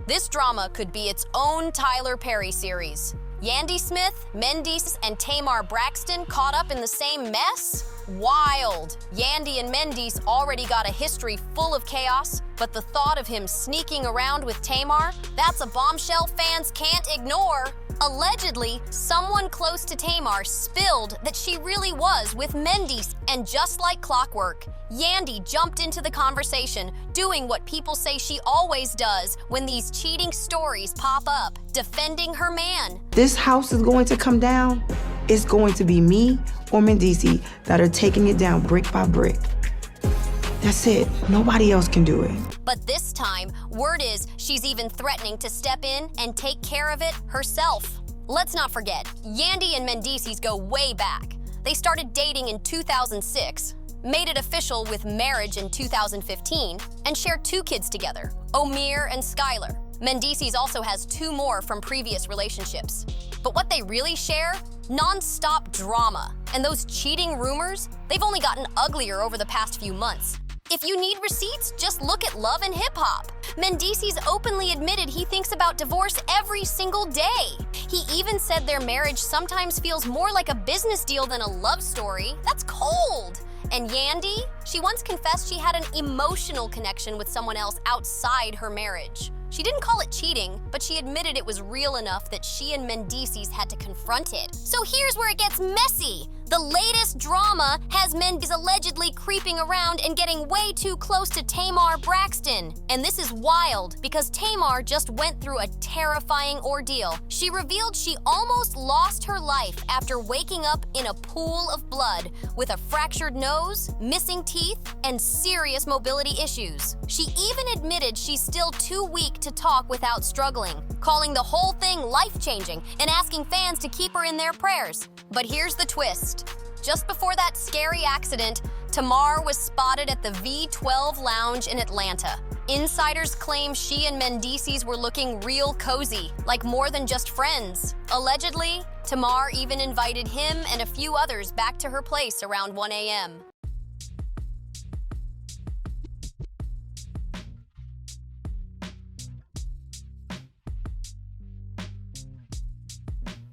This drama could be its own Tyler Perry series. Yandy Smith, Mendeecees, and Tamar Braxton caught up in the same mess? Wild! Yandy and Mendeecees already got a history full of chaos, but the thought of him sneaking around with Tamar, that's a bombshell fans can't ignore. Allegedly, someone close to Tamar spilled that she really was with Mendeecees, and just like clockwork, Yandy jumped into the conversation, doing what people say she always does when these cheating stories pop up, defending her man. This house is going to come down. It's going to be me or Mendeecees that are taking it down brick by brick. That's it. Nobody else can do it. But this time, word is she's even threatening to step in and take care of it herself. Let's not forget, Yandy and Mendeecees go way back. They started dating in 2006, made it official with marriage in 2015, and shared 2 kids together, Omir and Skylar. Mendeecees also has 2 more from previous relationships. But what they really share? Non-stop drama. And those cheating rumors? They've only gotten uglier over the past few months. If you need receipts, just look at Love and Hip Hop. Mendeecees openly admitted he thinks about divorce every single day. He even said their marriage sometimes feels more like a business deal than a love story. That's cold. And Yandy? She once confessed she had an emotional connection with someone else outside her marriage. She didn't call it cheating, but she admitted it was real enough that she and Mendeecees had to confront it. So here's where it gets messy. The latest drama has Mendeecees allegedly creeping around and getting way too close to Tamar Braxton. And this is wild because Tamar just went through a terrifying ordeal. She revealed she almost lost her life after waking up in a pool of blood with a fractured nose, missing teeth, and serious mobility issues. She even admitted she's still too weak to talk without struggling, calling the whole thing life-changing and asking fans to keep her in their prayers. But here's the twist. Just before that scary accident, Tamar was spotted at the V12 Lounge in Atlanta. Insiders claim she and Mendeecees were looking real cozy, like more than just friends. Allegedly, Tamar even invited him and a few others back to her place around 1 a.m.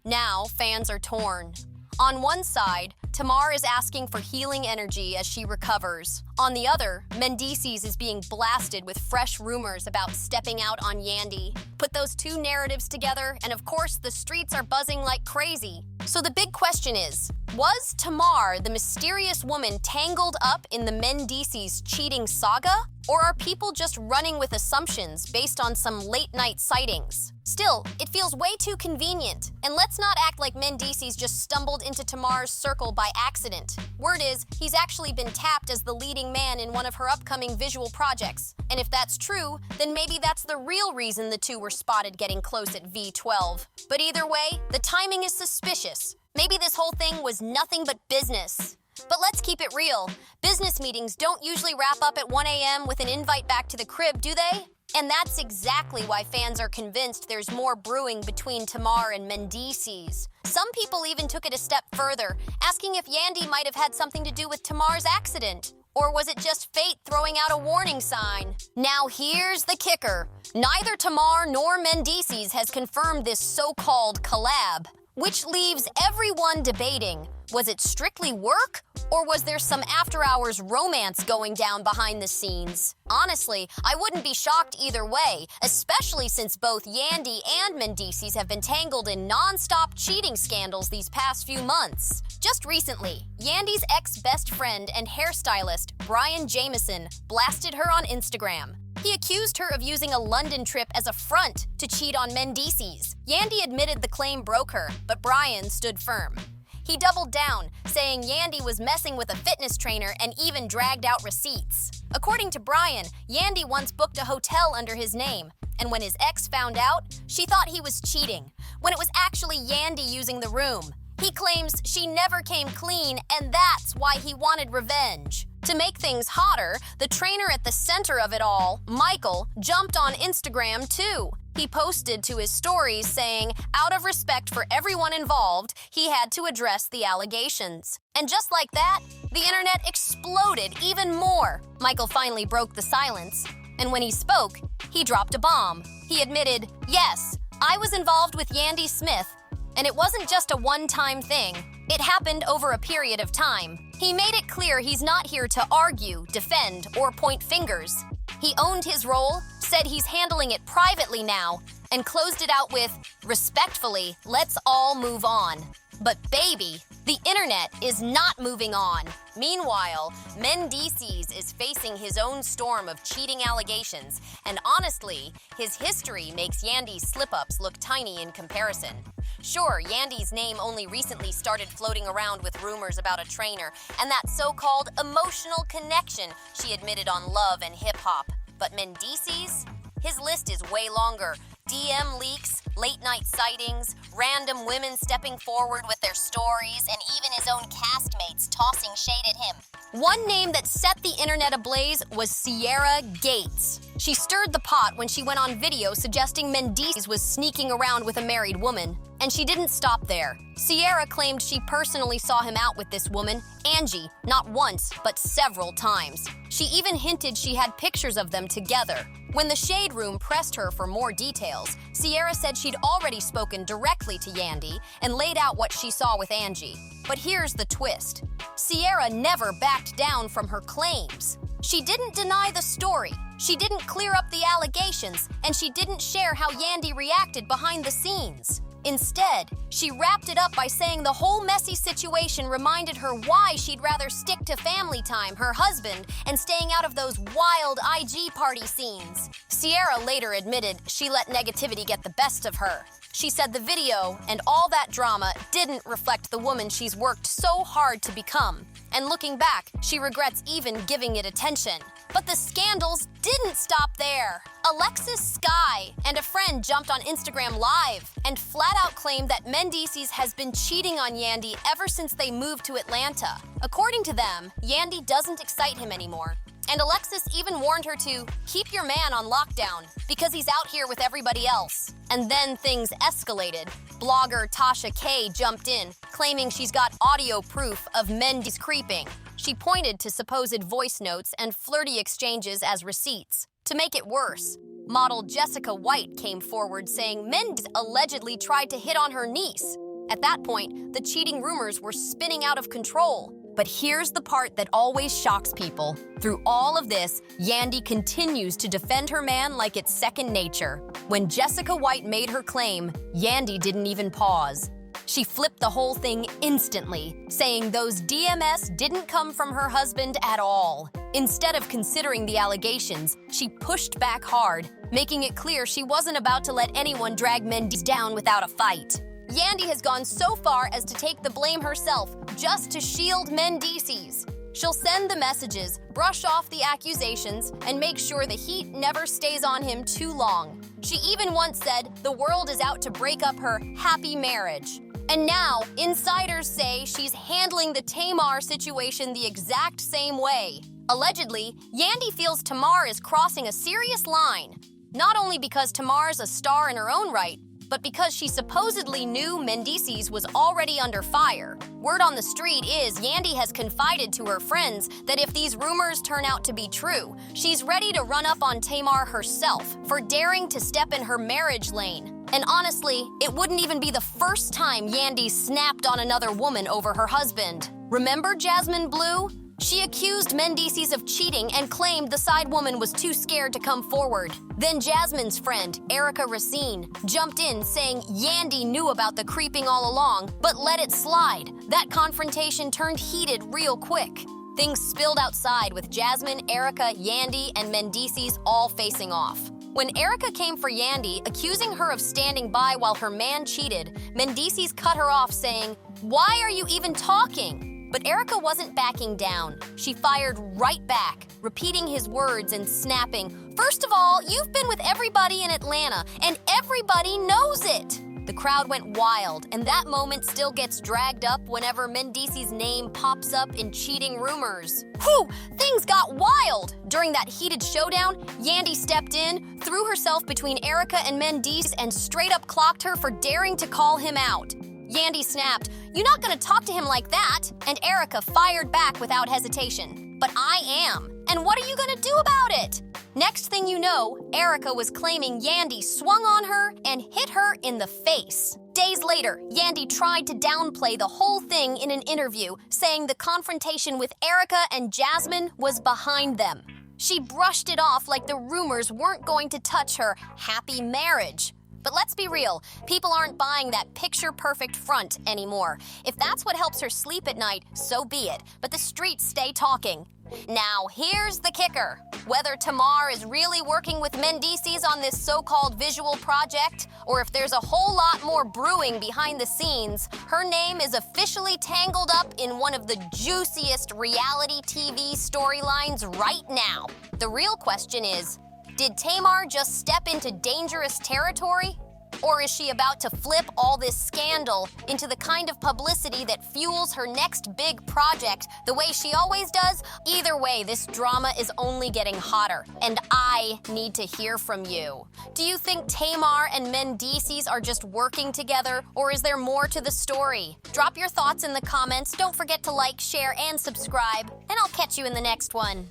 Now, fans are torn. On one side, Tamar is asking for healing energy as she recovers. On the other, Mendeecees is being blasted with fresh rumors about stepping out on Yandy. Put those 2 narratives together, and of course, the streets are buzzing like crazy. So the big question is, was Tamar the mysterious woman tangled up in the Mendeecees cheating saga? Or are people just running with assumptions based on some late-night sightings? Still, it feels way too convenient. And let's not act like Mendeecees just stumbled into Tamar's circle by accident. Word is, he's actually been tapped as the leading man in one of her upcoming visual projects. And if that's true, then maybe that's the real reason the 2 were spotted getting close at V12. But either way, the timing is suspicious. Maybe this whole thing was nothing but business. But let's keep it real. Business meetings don't usually wrap up at 1 a.m. with an invite back to the crib, do they? And that's exactly why fans are convinced there's more brewing between Tamar and Mendeecees. Some people even took it a step further, asking if Yandy might have had something to do with Tamar's accident. Or was it just fate throwing out a warning sign? Now here's the kicker. Neither Tamar nor Mendeecees has confirmed this so-called collab, which leaves everyone debating. Was it strictly work, or was there some after-hours romance going down behind the scenes? Honestly, I wouldn't be shocked either way, especially since both Yandy and Mendeecees have been tangled in non-stop cheating scandals these past few months. Just recently, Yandy's ex-best friend and hairstylist, Brian Jameson, blasted her on Instagram. He accused her of using a London trip as a front to cheat on Mendeecees. Yandy admitted the claim broke her, but Brian stood firm. He doubled down, saying Yandy was messing with a fitness trainer and even dragged out receipts. According to Brian, Yandy once booked a hotel under his name, and when his ex found out, she thought he was cheating, when it was actually Yandy using the room. He claims she never came clean, and that's why he wanted revenge. To make things hotter, the trainer at the center of it all, Michael, jumped on Instagram too. He posted to his stories saying, out of respect for everyone involved, he had to address the allegations. And just like that, the internet exploded even more. Michael finally broke the silence, and when he spoke, he dropped a bomb. He admitted, "Yes, I was involved with Yandy Smith, and it wasn't just a one-time thing. It happened over a period of time." He made it clear he's not here to argue, defend, or point fingers. He owned his role, said he's handling it privately now, and closed it out with, "Respectfully, let's all move on." But baby, the internet is not moving on. Meanwhile, Mendeecees is facing his own storm of cheating allegations, and honestly, his history makes Yandy's slip-ups look tiny in comparison. Sure, Yandy's name only recently started floating around with rumors about a trainer and that so-called emotional connection she admitted on Love and Hip Hop. But Mendeecees? His list is way longer. DM leaks, late-night sightings, random women stepping forward with their stories, and even his own castmates tossing shade at him. One name that set the internet ablaze was Sierra Gates. She stirred the pot when she went on video suggesting Mendeecees was sneaking around with a married woman. And she didn't stop there. Sierra claimed she personally saw him out with this woman, Angie, not once, but several times. She even hinted she had pictures of them together. When the Shade Room pressed her for more details, Sierra said she'd already spoken directly to Yandy and laid out what she saw with Angie. But here's the twist. Sierra never backed down from her claims. She didn't deny the story, she didn't clear up the allegations, and she didn't share how Yandy reacted behind the scenes. Instead, she wrapped it up by saying the whole messy situation reminded her why she'd rather stick to family time, her husband, and staying out of those wild IG party scenes. Sierra later admitted she let negativity get the best of her. She said the video and all that drama didn't reflect the woman she's worked so hard to become. And looking back, she regrets even giving it attention. But the scandals didn't stop there. Alexis Sky and a friend jumped on Instagram Live and flat out claimed that Mendeecees has been cheating on Yandy ever since they moved to Atlanta. According to them, Yandy doesn't excite him anymore. And Alexis even warned her to keep your man on lockdown because he's out here with everybody else. And then things escalated. Blogger Tasha K jumped in, claiming she's got audio proof of Mendeecees creeping. She pointed to supposed voice notes and flirty exchanges as receipts. To make it worse, model Jessica White came forward saying Mendeecees allegedly tried to hit on her niece. At that point, the cheating rumors were spinning out of control. But here's the part that always shocks people. Through all of this, Yandy continues to defend her man like it's second nature. When Jessica White made her claim, Yandy didn't even pause. She flipped the whole thing instantly, saying those DMS didn't come from her husband at all. Instead of considering the allegations, she pushed back hard, making it clear she wasn't about to let anyone drag Mendeecees down without a fight. Yandy has gone so far as to take the blame herself just to shield Mendeecees. She'll send the messages, brush off the accusations, and make sure the heat never stays on him too long. She even once said the world is out to break up her happy marriage. And now, insiders say she's handling the Tamar situation the exact same way. Allegedly, Yandy feels Tamar is crossing a serious line. Not only because Tamar's a star in her own right, but because she supposedly knew Mendeecees was already under fire. Word on the street is Yandy has confided to her friends that if these rumors turn out to be true, she's ready to run up on Tamar herself for daring to step in her marriage lane. And honestly, it wouldn't even be the first time Yandy snapped on another woman over her husband. Remember Jasmine Blue? She accused Mendeecees of cheating and claimed the side woman was too scared to come forward. Then Jasmine's friend, Erica Racine, jumped in saying Yandy knew about the creeping all along, but let it slide. That confrontation turned heated real quick. Things spilled outside with Jasmine, Erica, Yandy, and Mendeecees all facing off. When Erica came for Yandy, accusing her of standing by while her man cheated, Mendeecees cut her off saying, "Why are you even talking?" But Erica wasn't backing down. She fired right back, repeating his words and snapping, "First of all, you've been with everybody in Atlanta, and everybody knows it." The crowd went wild, and that moment still gets dragged up whenever Mendeecees' name pops up in cheating rumors. Whew! Things got wild! During that heated showdown, Yandy stepped in, threw herself between Erica and Mendeecees, and straight up clocked her for daring to call him out. Yandy snapped, "You're not gonna talk to him like that!" And Erica fired back without hesitation. "But I am. And what are you gonna do about it?" Next thing you know, Erica was claiming Yandy swung on her and hit her in the face. Days later, Yandy tried to downplay the whole thing in an interview, saying the confrontation with Erica and Jasmine was behind them. She brushed it off like the rumors weren't going to touch her happy marriage. But let's be real, people aren't buying that picture-perfect front anymore. If that's what helps her sleep at night, so be it. But the streets stay talking. Now, here's the kicker. Whether Tamar is really working with Mendeecees on this so-called visual project, or if there's a whole lot more brewing behind the scenes, her name is officially tangled up in one of the juiciest reality TV storylines right now. The real question is, did Tamar just step into dangerous territory? Or is she about to flip all this scandal into the kind of publicity that fuels her next big project the way she always does? Either way, this drama is only getting hotter, and I need to hear from you. Do you think Tamar and Mendeecees are just working together, or is there more to the story? Drop your thoughts in the comments. Don't forget to like, share, and subscribe, and I'll catch you in the next one.